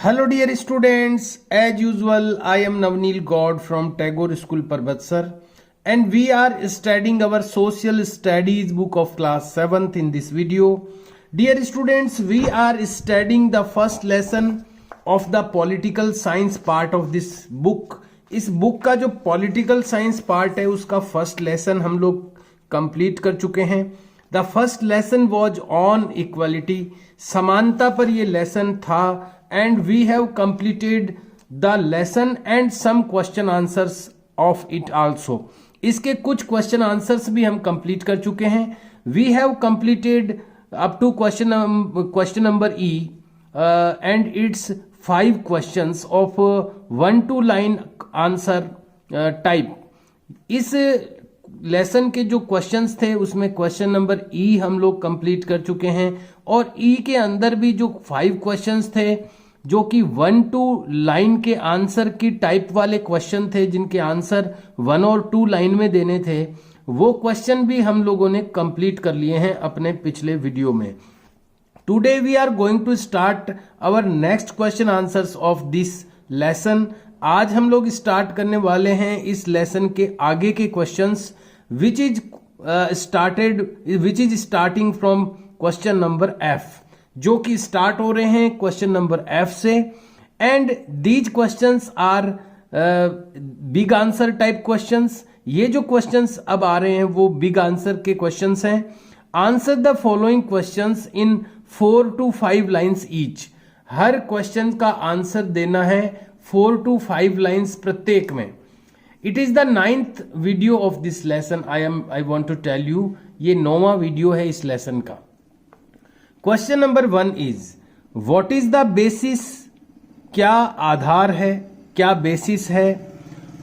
Hello dear students, as usual I am Navneel God from Tagore School Parbatsar and we are studying our social studies book of class 7th in this video. Dear students, we are studying the first lesson of the political science part of this book. इस book का जो political science part है उसका first lesson हम लोग complete कर चुके हैं. The first lesson was on equality, समानता पर ये लेसन था. And we have completed the lesson and some question answers of it also. इसके कुछ क्वेश्चन आंसर्स भी हम कंप्लीट कर चुके हैं. We have completed up to question number E and it's 5 questions of 1-2 line answer type. इस lesson के जो क्वेश्चंस थे उसमें क्वेश्चन नंबर ई हम लोग कंप्लीट कर चुके हैं और ई के अंदर भी जो 5 क्वेश्चंस थे जो कि 1-2 लाइन के आंसर की टाइप वाले क्वेश्चन थे जिनके आंसर 1 और 2 लाइन में देने थे, वो क्वेश्चन भी हम लोगों ने कंप्लीट कर लिए हैं अपने पिछले वीडियो में. Today we are going to start our next question answers of this lesson. आज हम लोग स्टार्ट करने वाले हैं इस लेसन के आगे के questions which is starting from question number F, जो कि स्टार्ट हो रहे हैं क्वेश्चन नंबर F से. And these questions are big answer type questions. ये जो क्वेश्चंस अब आ रहे हैं वो बिग आंसर के क्वेश्चंस हैं. Answer the following questions in 4 to 5 lines each. Her question का आंसर देना है 4 to 5 लाइन्स प्रत्येक में. It is the 9th video of this lesson. I want to tell you ये 9वां वीडियो है इस लेसन का. Question number 1 is what is the basis, क्या आधार है, क्या बेसिस है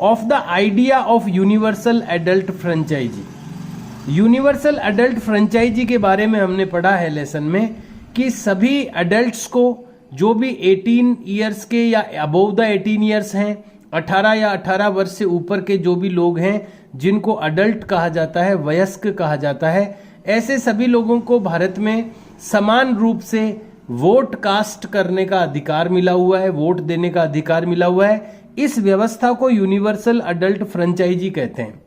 of the idea of universal adult franchise. Universal adult franchise के बारे में हमने पढ़ा है लेसन में कि सभी एडल्ट्स को जो भी 18 ईयर्स के या अबोव द 18 ईयर्स हैं, 18 या 18 वर्ष से ऊपर के जो भी लोग हैं जिनको अडल्ट कहा जाता है, वयस्क कहा जाता है, ऐसे सभी लोगों को भारत में समान रूप से वोट कास्ट करने का अधिकार मिला हुआ है, वोट देने का अधिकार मिला हुआ है. इस व्यवस्था को यूनिवर्सल अडल्ट फ्रेंचाइजी कहते हैं.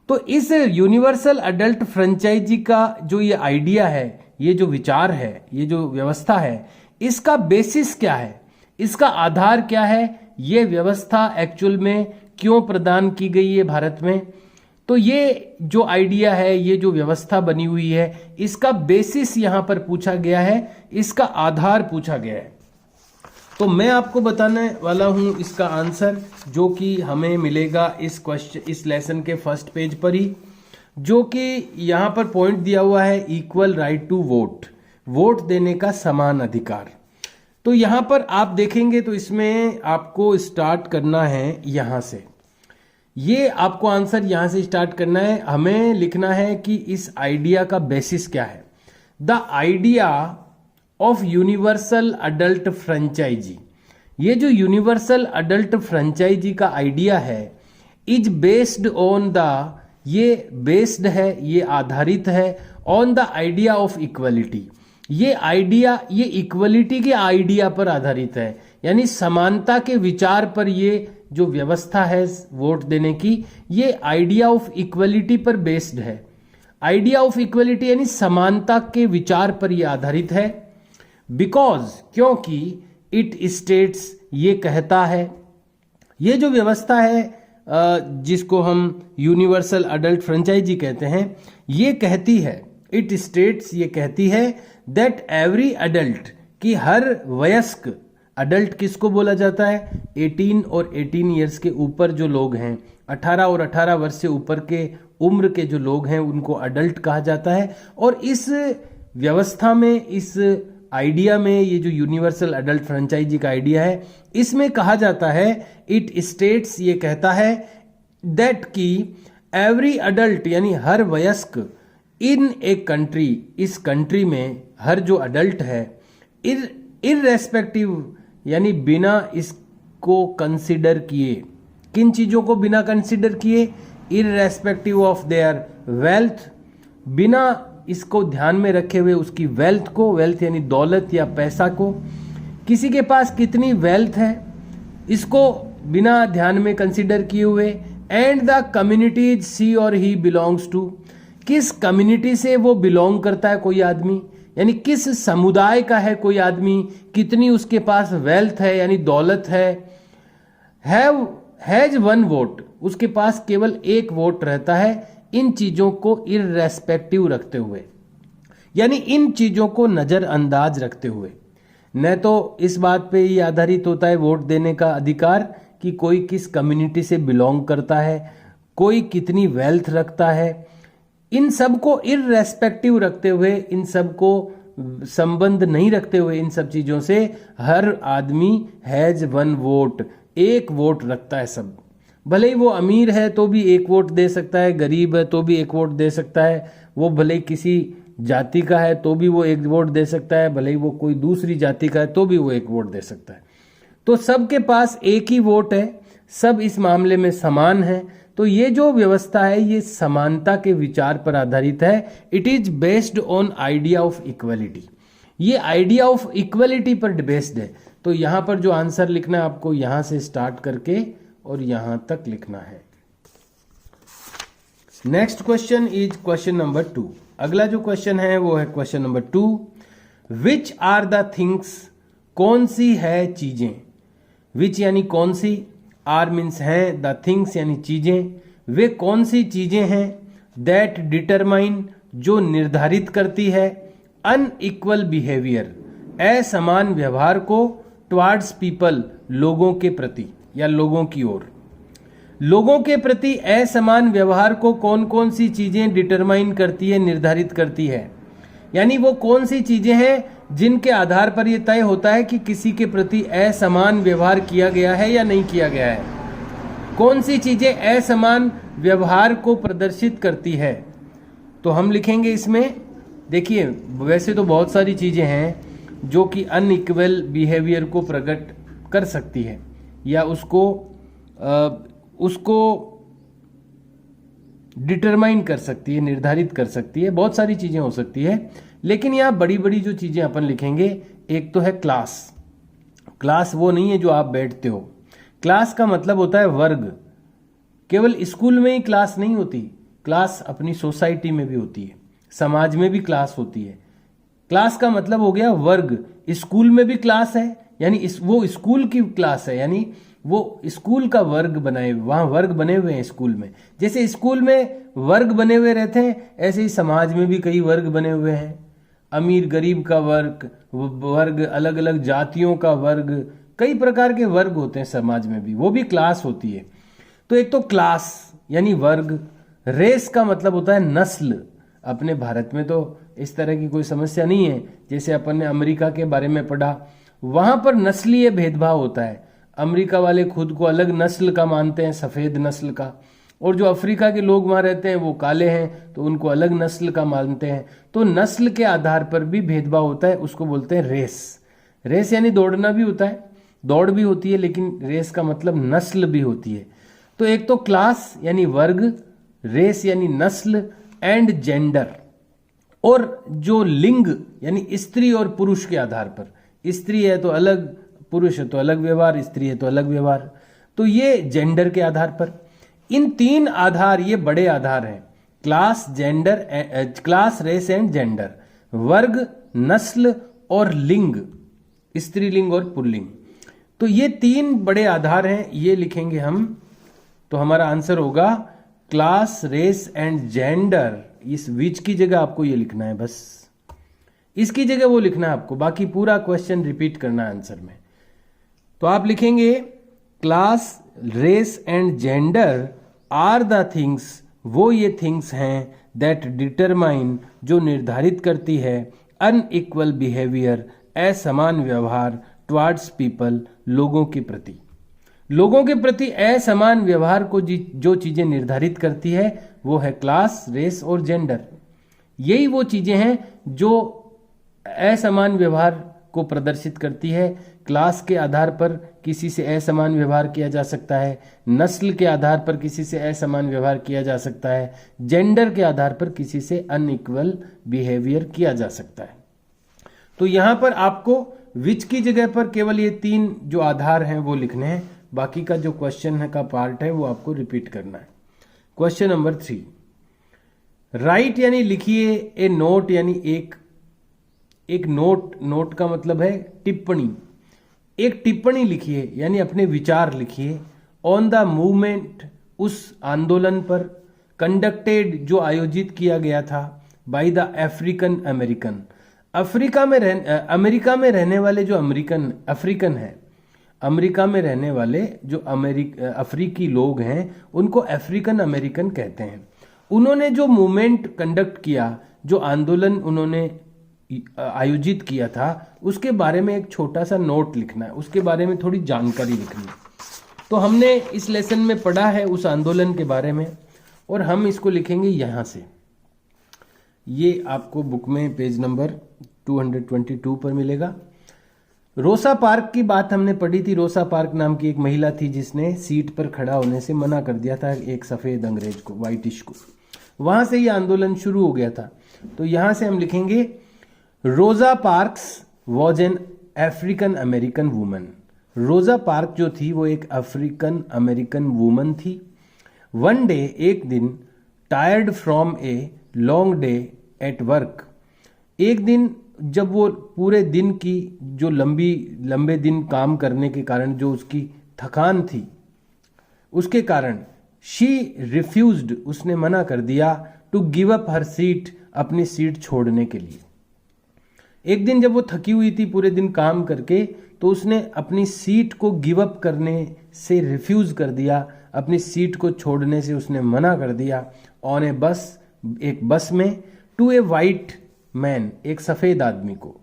तो इस यूनिवर्सल अडल्ट फ्रेंचाइजी का जो ये आइडिया है, ये जो विचार है, ये जो व्यवस्था है, इसका बेसिस क्या है, इसका आधार क्या है, ये व्यवस्था एक्चुअल में क्यों प्रदान की गई है भारत में. तो ये जो आइडिया है, ये जो व्यवस्था बनी हुई है, इसका बेसिस यहां पर पूछा गया है, इसका आधार पूछा गया है. तो मैं आपको बताने वाला हूं इसका आंसर जो कि हमें मिलेगा इस लेसन के फर्स्ट पेज पर ही, जो कि यहां पर पॉइंट दिया हुआ है equal right to vote, vote देने का समान अधिकार. तो यहां पर आप देखेंगे तो इसमें आपको स्टार्ट करना है यहां से. ये आपको आंसर यहां से स्टार्ट करना है. हमें लिखना है कि इस आइडिया का बेसिस क्या है. The idea of universal adult franchise, ये जो यूनिवर्सल अडल्ट फ्रेंचाइजी का आइडिया है, इज बेस्ड ऑन द, ये बेस्ड है, ये आधारित है on the idea of equality. ये आइडिया, ये इक्वलिटी के आइडिया पर आधारित है, यानी समानता के विचार पर ये जो व्यवस्था है वोट देने की, ये आइडिया ऑफ इक्वलिटी पर बेस्ड है. आइडिया ऑफ इक्वलिटी यानी समानता के विचार पर यह आधारित है. बिकॉज, क्योंकि इट स्टेट्स, ये कहता है, ये जो व्यवस्था है जिसको हम यूनिवर्सल अडल्ट फ्रेंचाइजी कहते हैं, ये कहती है, इट स्टेट्स, ये कहती है दैट एवरी अडल्ट, कि हर वयस्क, अडल्ट किसको बोला जाता है, 18 और 18 ईयर्स के ऊपर जो लोग हैं, 18 और 18 वर्ष से ऊपर के उम्र के जो लोग हैं उनको अडल्ट कहा जाता है. और इस व्यवस्था में, इस आइडिया में, ये जो यूनिवर्सल अडल्ट फ्रेंचाइजी का आइडिया है, इसमें कहा जाता है, इट स्टेट्स, ये कहता है दैट कि एवरी अडल्ट यानी हर वयस्क, इन ए कंट्री, इस कंट्री में हर जो अडल्ट है, इररेस्पेक्टिव यानी बिना इसको कंसिडर किए, किन चीजों को बिना कंसिडर किए, इररेस्पेक्टिव ऑफ देयर वेल्थ, बिना इसको ध्यान में रखे हुए उसकी वेल्थ को, वेल्थ यानी दौलत या पैसा को, किसी के पास कितनी वेल्थ है, इसको बिना ध्यान में कंसिडर किए हुए, एंड द कम्युनिटीज शी और ही बिलोंग्स टू, किस कम्युनिटी से वो बिलोंग करता है कोई आदमी, यानी किस समुदाय का है कोई आदमी, कितनी उसके पास वेल्थ है यानी दौलत है, हैज वन वोट, उसके पास केवल एक वोट रहता है। इन चीजों को इररेस्पेक्टिव रखते हुए, यानी इन चीजों को नजरअंदाज रखते हुए, न तो इस बात पे ही आधारित होता है वोट देने का अधिकार कि कोई किस कम्युनिटी से बिलोंग करता है, कोई कितनी वेल्थ रखता है, इन सब को इररेस्पेक्टिव रखते हुए, इन सब को संबंध नहीं रखते हुए इन सब चीजों से, हर आदमी हैज वन वोट, एक वोट रखता है सब। भले ही वो अमीर है तो भी एक वोट दे सकता है, गरीब है तो भी एक वोट दे सकता है, वो भले ही किसी जाति का है तो भी वो एक वोट दे सकता है, भले ही वो कोई दूसरी जाति का है तो भी वो एक वोट दे सकता है। तो सबके पास एक ही वोट है, सब इस मामले में समान है। तो ये जो व्यवस्था है ये समानता के विचार पर आधारित है। It is based on idea of equality, ये आइडिया ऑफ इक्वलिटी पर बेस्ड है। तो यहां पर जो आंसर लिखना है आपको यहां से स्टार्ट करके और यहां तक लिखना है। Next question is question number 2। अगला जो क्वेश्चन है वो है question number 2। Which are the things, कौन सी है चीजें, विच यानी कौन सी, आर मीन्स है, द थिंग्स यानी चीजें, वे कौन सी चीजें हैं, दैट डिटरमाइन जो निर्धारित करती है, अनइक्वल बिहेवियर असमान व्यवहार को, टुवर्ड्स पीपल लोगों के प्रति या लोगों की ओर। लोगों के प्रति असमान व्यवहार को कौन कौन सी चीजें डिटरमाइन करती है, निर्धारित करती है, यानी वो कौन सी चीजें हैं जिनके आधार पर यह तय होता है कि किसी के प्रति असमान व्यवहार किया गया है या नहीं किया गया है। कौन सी चीजें असमान व्यवहार को प्रदर्शित करती है, तो हम लिखेंगे इसमें, देखिए वैसे तो बहुत सारी चीजें हैं जो कि अनइक्वल बिहेवियर को प्रकट कर सकती है या उसको डिटरमाइन कर सकती है, निर्धारित कर सकती है, बहुत सारी चीजें हो सकती है। लेकिन यहाँ बड़ी बड़ी जो चीजें अपन लिखेंगे, एक तो है क्लास। क्लास वो नहीं है जो आप बैठते हो, क्लास का मतलब होता है वर्ग। केवल स्कूल में ही क्लास नहीं होती, क्लास अपनी सोसाइटी में भी होती है, समाज में भी क्लास होती है। क्लास का मतलब हो गया वर्ग। स्कूल में भी क्लास है, यानी वो स्कूल की क्लास है, यानी वो स्कूल का वर्ग बनाए, वहां वर्ग बने हुए हैं स्कूल में। जैसे स्कूल में वर्ग बने हुए रहते हैं, ऐसे ही समाज में भी कई वर्ग बने हुए हैं। अमीर गरीब का वर्ग, अलग अलग जातियों का वर्ग, कई प्रकार के वर्ग होते हैं समाज में भी, वो भी क्लास होती है। तो एक तो क्लास यानी वर्ग। रेस का मतलब होता है नस्ल। अपने भारत में तो इस तरह की कोई समस्या नहीं है, जैसे अपन ने अमेरिका के बारे में पढ़ा, वहां पर नस्लीय भेदभाव होता है। अमेरिका वाले खुद को अलग नस्ल का मानते हैं, सफेद नस्ल का, और जो अफ्रीका के लोग वहां रहते हैं वो काले हैं तो उनको अलग नस्ल का मानते हैं। तो नस्ल के आधार पर भी भेदभाव होता है, उसको बोलते हैं रेस। रेस यानी दौड़ना भी होता है, दौड़ भी होती है, लेकिन रेस का मतलब नस्ल भी होती है। तो एक तो क्लास यानी वर्ग, रेस यानी नस्ल, एंड जेंडर, और जो लिंग यानी स्त्री और पुरुष के आधार पर, स्त्री है तो अलग, पुरुष है तो अलग व्यवहार, स्त्री है तो अलग व्यवहार। तो ये जेंडर के आधार पर, इन तीन आधार ये बड़े आधार हैं, class, gender, class, race and gender, वर्ग, नस्ल और लिंग, स्त्रीलिंग और पुल्लिंग। तो ये तीन बड़े आधार हैं, ये लिखेंगे हम। तो हमारा आंसर होगा क्लास, रेस एंड जेंडर। इस विच की जगह आपको ये लिखना है, बस इसकी जगह वो लिखना है आपको, बाकी पूरा क्वेश्चन रिपीट करना है आंसर में। तो आप लिखेंगे class, race and gender are the things, वो ये थिंग्स हैं दैट डिटरमाइन, जो निर्धारित करती है, अनइक्वल बिहेवियर, असमान व्यवहार, टुवर्ड्स पीपल, लोगों के प्रति। लोगों के प्रति असमान व्यवहार को जो चीजें निर्धारित करती है वो है क्लास, रेस और जेंडर। यही वो चीजें हैं जो असमान व्यवहार को प्रदर्शित करती है। क्लास के आधार पर किसी से असमान व्यवहार किया जा सकता है, नस्ल के आधार पर किसी से असमान व्यवहार किया जा सकता है, जेंडर के आधार पर किसी से अनइक्वल बिहेवियर किया जा सकता है। तो यहां पर आपको विच की जगह पर केवल ये 3 जो आधार हैं वो लिखने हैं, बाकी का जो क्वेश्चन है का पार्ट है वो आपको रिपीट करना है। क्वेश्चन नंबर 3, राइट यानी लिखिए ए नोट, यानी एक नोट का मतलब है टिप्पणी, एक टिप्पणी लिखिए यानी अपने विचार लिखिए ऑन द मूवमेंट, उस आंदोलन पर, कंडक्टेड जो आयोजित किया गया था, by the African American, America में रहने वाले जो अफ्रीकन है, अमेरिका में रहने वाले जो अफ्रीकी लोग हैं उनको अफ्रीकन अमेरिकन कहते हैं। उन्होंने जो मूवमेंट कंडक्ट किया, जो आंदोलन उन्होंने आयोजित किया था, उसके बारे में एक छोटा सा नोट लिखना है, उसके बारे में थोड़ी जानकारी लिखनी है। तो हमने इस लेसन में पढ़ा है उस आंदोलन के बारे में और हम इसको लिखेंगे यहां से। ये आपको बुक में पेज नंबर 222 पर मिलेगा। रोसा पार्क की बात हमने पढ़ी थी। रोसा पार्क नाम की एक महिला थी जिसने सीट पर खड़ा होने से मना कर दिया था एक सफेद अंग्रेज को, व्हाइटिश को। वहां से ये आंदोलन शुरू हो गया था। तो यहां से हम लिखेंगे रोजा parks was an African American woman. रोजा पार्क जो थी वो एक अफ्रीकन अमेरिकन वुमन थी। वन डे, एक दिन, tired from a long day at work, एक दिन जब वो पूरे दिन की जो लंबे दिन काम करने के कारण जो उसकी थकान थी, उसके कारण शी रिफ्यूज्ड, उसने मना कर दिया, to give up her seat, अपनी सीट छोड़ने के लिए। एक दिन जब वो थकी हुई थी पूरे दिन काम करके, तो उसने अपनी सीट को गिव अप करने से रिफ्यूज कर दिया, अपनी सीट को छोड़ने से उसने मना कर दिया। ऑन ए बस, एक बस में, टू ए वाइट मैन, एक सफेद आदमी को।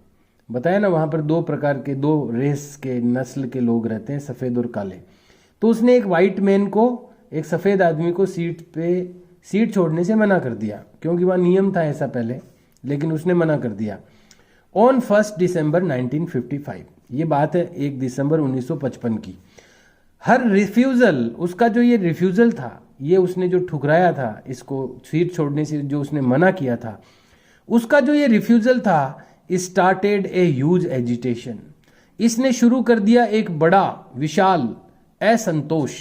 बताया ना वहां पर 2 प्रकार के, 2 रेस के नस्ल के लोग रहते हैं, सफेद और काले। तो उसने एक वाइट मैन को, एक सफेद आदमी को सीट छोड़ने से मना कर दिया, क्योंकि वहां नियम था ऐसा पहले, लेकिन उसने मना कर दिया। ऑन 1 दिसंबर 1955, ये बात है 1 दिसंबर 1955 की। हर रिफ्यूजल, उसका जो ये रिफ्यूजल था, ये उसने जो ठुकराया था, इसको सीट छोड़ने से जो उसने मना किया था, उसका जो ये रिफ्यूजल था, स्टार्टेड ए ह्यूज एजिटेशन, इसने शुरू कर दिया एक बड़ा विशाल असंतोष।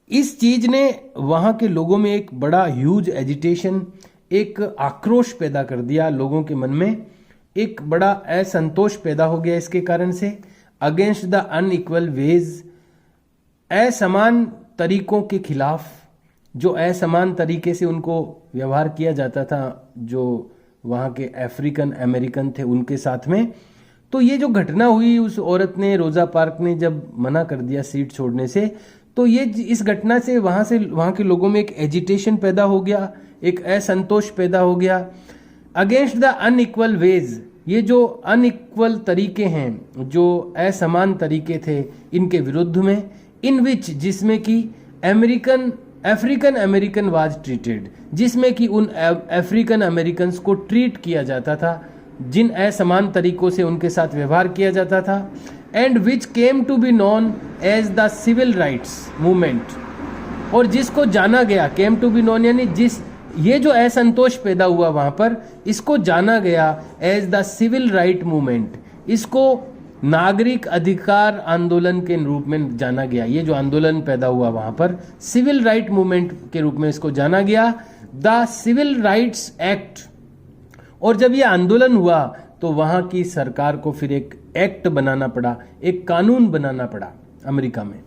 इस चीज ने वहां के लोगों में एक बड़ा ह्यूज एजिटेशन, एक आक्रोश पैदा कर दिया। लोगों के मन में एक बड़ा असंतोष पैदा हो गया इसके कारण से। अगेंस्ट द अनइक्वल वेज, असमान तरीकों के खिलाफ, जो असमान तरीके से उनको व्यवहार किया जाता था, जो वहाँ के अफ्रीकन अमेरिकन थे उनके साथ में। तो ये जो घटना हुई, उस औरत ने, रोजा पार्क ने जब मना कर दिया सीट छोड़ने से, तो ये इस घटना से वहाँ के लोगों में एक एजिटेशन पैदा हो गया, एक असंतोष पैदा हो गया। अगेंस्ट द अनइक्वल वेज, ये जो अनइक्वल तरीके हैं, जो असमान तरीके थे, इनके विरुद्ध में। इन विच, जिसमें कि अफ्रीकन अमेरिकन वाज ट्रीटेड, जिसमें कि उन अफ्रीकन अमेरिकन को ट्रीट किया जाता था, जिन असमान तरीकों से उनके साथ व्यवहार किया जाता था। And which came to be known as the civil rights movement, और जिसको जाना गया, केम टू बी नोन यानी ये जो असंतोष पैदा हुआ वहां पर, इसको जाना गया as the civil right movement, इसको नागरिक अधिकार आंदोलन के रूप में जाना गया। ये जो आंदोलन पैदा हुआ वहां पर, सिविल राइट मूवमेंट के रूप में इसको जाना गया, द सिविल राइट्स एक्ट। और जब ये आंदोलन हुआ तो वहां की सरकार को फिर एक एक्ट बनाना पड़ा, एक कानून बनाना पड़ा अमेरिका में,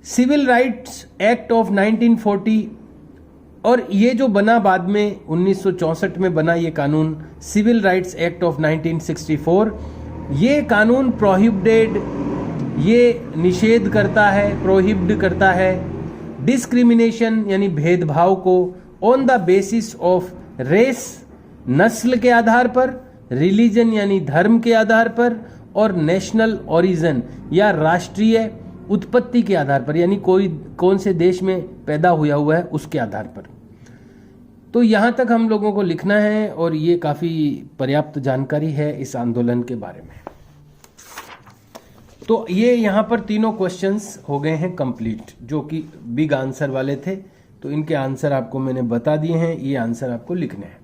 सिविल राइट्स एक्ट ऑफ 1940। और ये जो बना बाद में 1964 में बना ये कानून, सिविल राइट्स एक्ट ऑफ 1964। ये कानून प्रोहिबिटेड, ये निषेध करता है, प्रोहिबिट करता है डिस्क्रिमिनेशन यानी भेदभाव को, on the basis of race, नस्ल के आधार पर, रिलीजन यानी धर्म के आधार पर, और नेशनल ओरिजिन या राष्ट्रीय उत्पत्ति के आधार पर, यानी कौन से देश में पैदा हुआ है उसके आधार पर। तो यहां तक हम लोगों को लिखना है और ये काफी पर्याप्त जानकारी है इस आंदोलन के बारे में। तो ये यहां पर तीनों क्वेश्चंस हो गए हैं कंप्लीट, जो कि बिग आंसर वाले थे। तो इनके आंसर आपको मैंने बता दिए हैं, ये आंसर आपको लिखने हैं।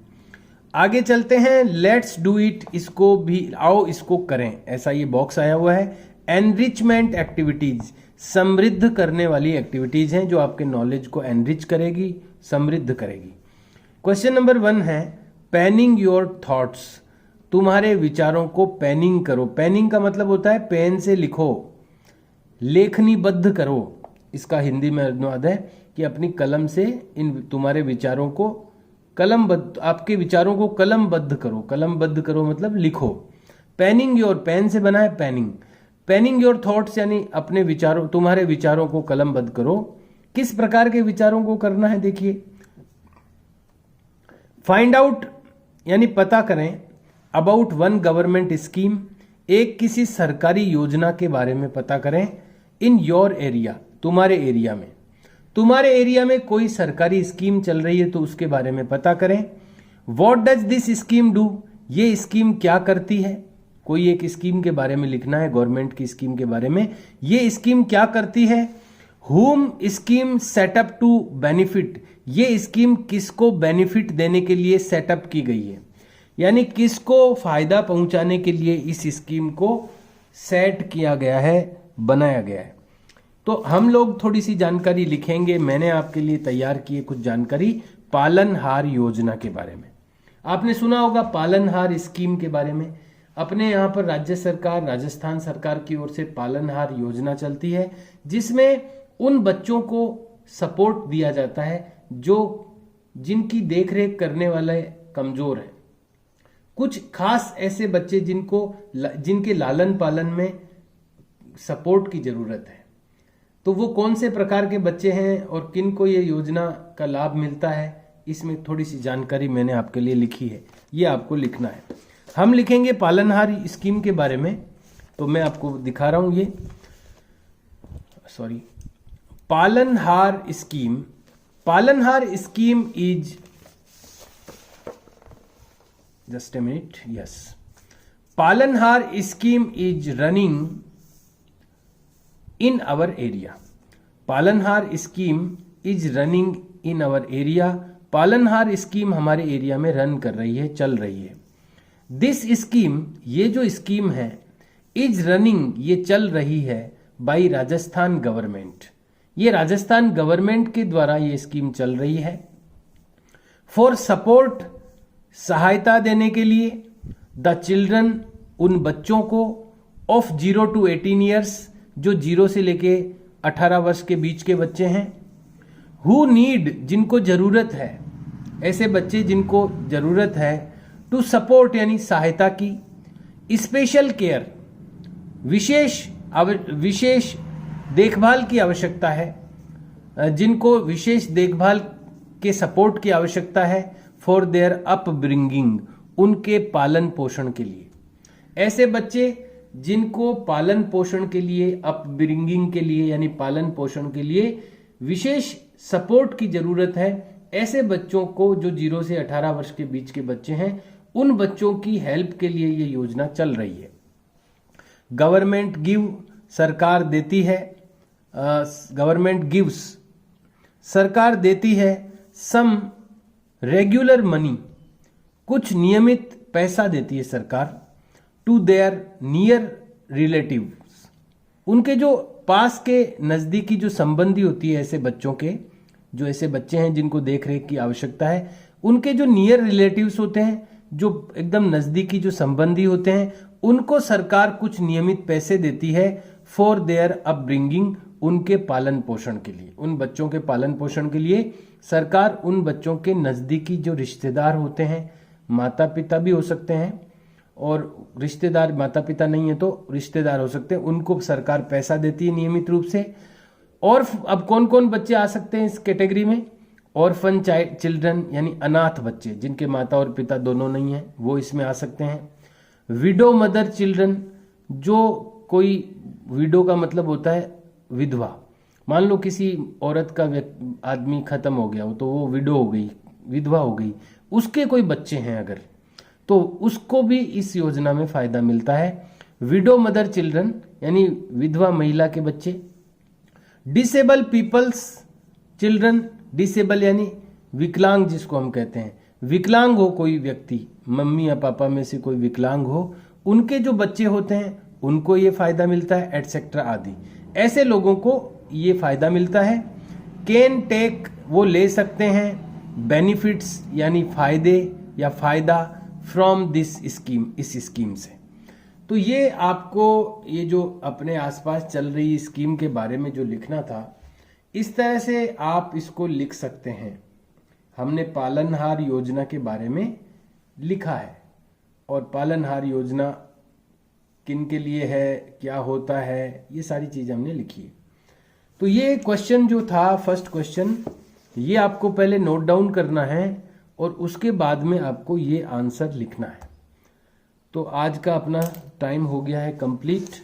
आगे चलते हैं, लेट्स डू इट, इसको भी आओ इसको करें, ऐसा ये बॉक्स आया हुआ है। एनरिचमेंट एक्टिविटीज, समृद्ध करने वाली एक्टिविटीज हैं जो आपके नॉलेज को एनरिच करेगी, समृद्ध करेगी। क्वेश्चन नंबर 1 है पेनिंग योर थॉट्स, तुम्हारे विचारों को पेनिंग करो। पेनिंग का मतलब होता है पेन से लिखो, लेखनीबद्ध करो। इसका हिंदी में अनुवाद है कि अपनी कलम से इन तुम्हारे विचारों को कलमबद्ध, आपके विचारों को कलमबद्ध करो। कलमबद्ध करो मतलब लिखो। पेनिंग योर, पेन से बना है पेनिंग। पेनिंग योर थॉट्स यानी अपने विचारों, तुम्हारे विचारों को कलमबद्ध करो। किस प्रकार के विचारों को करना है देखिए। फाइंड आउट यानी पता करें, अबाउट वन गवर्नमेंट स्कीम, एक किसी सरकारी योजना के बारे में पता करें। इन योर एरिया, तुम्हारे एरिया में, तुम्हारे एरिया में कोई सरकारी स्कीम चल रही है तो उसके बारे में पता करें। What does this scheme do, ये स्कीम क्या करती है। कोई एक स्कीम के बारे में लिखना है, गवर्नमेंट की स्कीम के बारे में, ये स्कीम क्या करती है। हुम स्कीम सेटअप टू बेनिफिट, ये स्कीम किसको बेनिफिट देने के लिए सेटअप की गई है, यानी किसको फायदा पहुंचाने के लिए इस स्कीम को सेट किया गया है, बनाया गया है। तो हम लोग थोड़ी सी जानकारी लिखेंगे। मैंने आपके लिए तैयार किए कुछ जानकारी पालनहार योजना के बारे में। आपने सुना होगा पालनहार स्कीम के बारे में। अपने यहाँ पर राज्य सरकार, राजस्थान सरकार की ओर से पालनहार योजना चलती है, जिसमें उन बच्चों को सपोर्ट दिया जाता है जो जिनकी देखरेख करने वाले कमजोर हैं। कुछ खास ऐसे बच्चे जिनके लालन पालन में सपोर्ट की जरूरत है। तो वो कौन से प्रकार के बच्चे हैं और किन को ये योजना का लाभ मिलता है, इसमें थोड़ी सी जानकारी मैंने आपके लिए लिखी है, ये आपको लिखना है। हम लिखेंगे पालनहार स्कीम के बारे में। तो मैं आपको दिखा रहा हूं ये, sorry, Palanhar scheme. Palanhar scheme is, just a minute, yes, Palanhar scheme is running in our area. Palanhar scheme is running in our area. Palanhar scheme हमारे एरिया में रन कर रही है, चल रही है। दिस स्कीम, ये जो स्कीम है, इज रनिंग, ये चल रही है बाई राजस्थान गवर्नमेंट, ये राजस्थान गवर्नमेंट के द्वारा ये स्कीम चल रही है। फॉर सपोर्ट, सहायता देने के लिए, द चिल्ड्रन, उन बच्चों को, ऑफ 0 to 18 ईयर्स, जो 0 से लेके 18 वर्ष के बीच के बच्चे हैं। हु नीड, जिनको जरूरत है, ऐसे बच्चे जिनको जरूरत है। टू सपोर्ट यानी सहायता की। स्पेशल केयर, विशेष देखभाल की आवश्यकता है, जिनको विशेष देखभाल के सपोर्ट की आवश्यकता है। फॉर देयर अपब्रिंगिंग, उनके पालन पोषण के लिए। ऐसे बच्चे जिनको पालन पोषण के लिए, अपब्रिंगिंग के लिए यानी पालन पोषण के लिए विशेष सपोर्ट की जरूरत है, ऐसे बच्चों को जो 0 से 18 वर्ष के बीच के बच्चे हैं, उन बच्चों की हेल्प के लिए ये योजना चल रही है। गवर्नमेंट गिव, सरकार देती है, गवर्नमेंट गिव्स, सरकार देती है। सम रेगुलर मनी, कुछ नियमित पैसा देती है सरकार। टू देयर नियर रिलेटिव्स, उनके जो पास के नजदीकी जो संबंधी होती है ऐसे बच्चों के, जो ऐसे बच्चे हैं जिनको देख रेख की आवश्यकता है, उनके जो नियर रिलेटिव्स होते हैं, जो एकदम नजदीकी जो संबंधी होते हैं, उनको सरकार कुछ नियमित पैसे देती है। फॉर देयर अपब्रिंगिंग, उनके पालन पोषण के लिए, उन बच्चों के पालन पोषण के लिए सरकार उन बच्चों के नजदीकी जो रिश्तेदार होते हैं, माता पिता भी हो सकते हैं, और रिश्तेदार माता पिता नहीं है तो रिश्तेदार हो सकते हैं, उनको सरकार पैसा देती है नियमित रूप से। और अब कौन कौन बच्चे आ सकते हैं इस कैटेगरी में? ऑर्फन चाइल्ड चिल्ड्रन यानी अनाथ बच्चे जिनके माता और पिता दोनों नहीं है, वो इसमें आ सकते हैं। विडो मदर चिल्ड्रन, जो कोई, विडो का मतलब होता है विधवा, मान लो किसी औरत का आदमी खत्म हो गया हो तो वो विडो हो गई, विधवा हो गई, उसके कोई बच्चे हैं अगर, तो उसको भी इस योजना में फायदा मिलता है। विडो मदर चिल्ड्रन यानी विधवा महिला के बच्चे। डिसेबल पीपल्स चिल्ड्रन, डिसेबल यानी विकलांग जिसको हम कहते हैं, विकलांग हो कोई व्यक्ति, मम्मी या पापा में से कोई विकलांग हो, उनके जो बच्चे होते हैं उनको ये फायदा मिलता है, एटसेट्रा आदि। ऐसे लोगों को ये फायदा मिलता है। कैन टेक, वो ले सकते हैं। बेनिफिट्स यानी फायदे या फायदा, फ्रॉम दिस स्कीम, इस स्कीम से। तो ये आपको ये जो अपने आसपास चल रही स्कीम के बारे में जो लिखना था, इस तरह से आप इसको लिख सकते हैं। हमने पालनहार योजना के बारे में लिखा है, और पालनहार योजना किन के लिए है, क्या होता है, ये सारी चीजें हमने लिखी है। तो ये क्वेश्चन जो था, फर्स्ट क्वेश्चन, ये आपको पहले नोट डाउन करना है और उसके बाद में आपको ये आंसर लिखना है। तो आज का अपना टाइम हो गया है कंप्लीट।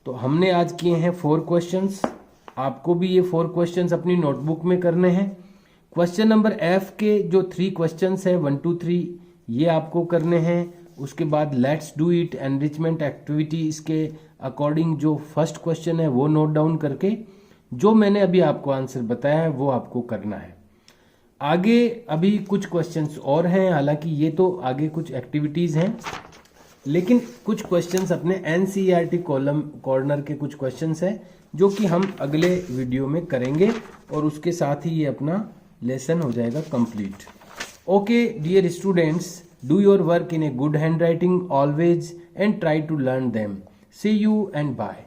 तो हमने आज किए हैं 4 क्वेश्चंस। आपको भी ये 4 क्वेश्चंस अपनी नोटबुक में करने हैं। क्वेश्चन नंबर एफ के जो 3 क्वेश्चंस हैं 1 2 3, ये आपको करने हैं। उसके बाद let's do it enrichment activity, इसके अकॉर्डिंग जो फर्स्ट क्वेश्चन है वो नोट डाउन करके जो मैंने अभी आपको आंसर बताया है वो आपको करना है। आगे अभी कुछ क्वेश्चंस और हैं, हालांकि ये तो आगे कुछ एक्टिविटीज हैं, लेकिन कुछ क्वेश्चंस अपने एनसीईआरटी कॉलम कॉर्नर के कुछ क्वेश्चंस हैं जो कि हम अगले वीडियो में करेंगे, और उसके साथ ही ये अपना लेसन हो जाएगा complete. Okay dear students, do your work in a good handwriting always and try to learn them. See you and bye.